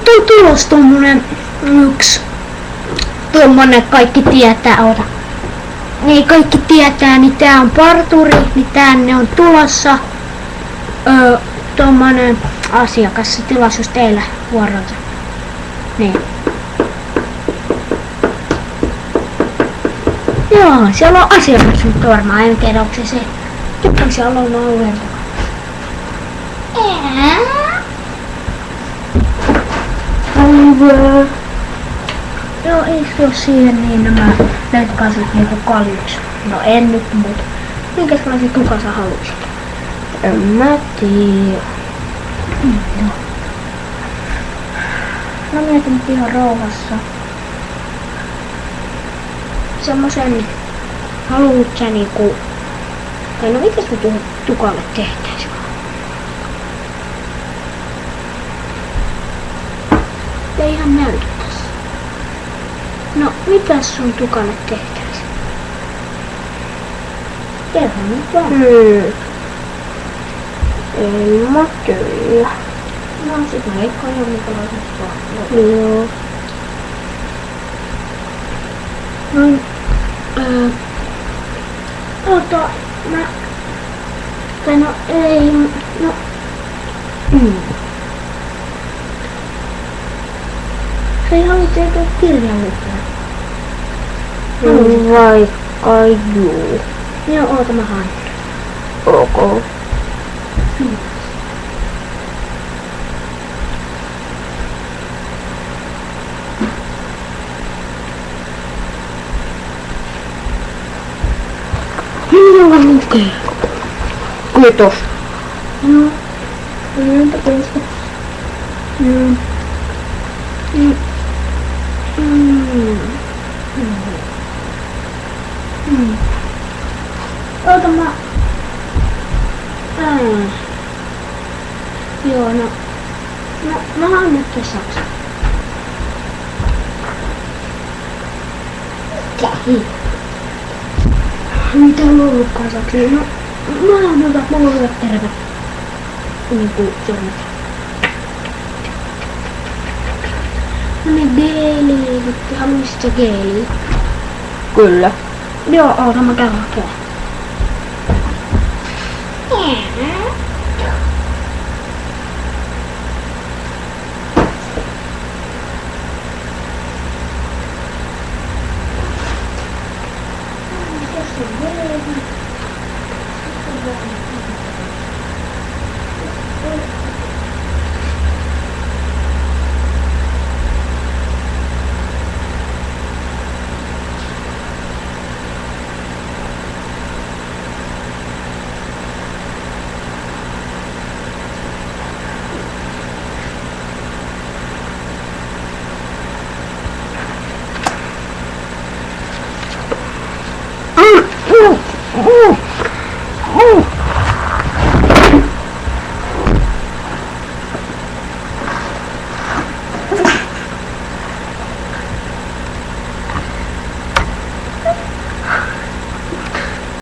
nyt on tulos tommonen yksi. Tommonen kaikki tietää, ota. Niin kaikki tietää, niin tää on parturi, niin tänne on tulossa tommonen asiakastilaisuus teillä vuorolta. Niin. Joo, siellä on asiakas nyt varmaan, en tiedä onko se. Tykkään siellä on alueen. Hyvä. Joo, ei se oo siihen niin nämä leikkaiset niinku kaljuksi. No en nyt, mut minkälaisia tukan sä haluisit? En mä tiedä. Joo. Mä mietin nyt ihan rauhassa. Semmosen haluut sä niinku. Tai no mitäs me tuohon tukalle tehtäis? Ei ihan näytä. No, mitäs sun tukalle tehtäis? Kerro nyt vaan. En mä tiedä. No, sit mä leikkaan jo minkälaisen vaan. Joo. Noin, ota, tai no ei, no, Sä ei halua tehdä kirjan lukea. Vaikka juu. Joo, oota mä haen. Ok. Minulla lukee. Kiitos. Joo. Entä kestä? Joo. Oota mä. Joo, no. Mä haen nyt kesäksi. Mitä on ollut kasaksi? No, mä haen nyt, että mulla on hyvät terve. Niinku Suomessa. No niin, geeli. Haluaisit sä geeliä? Kyllä. Joo, oota mä käyn hakemaan.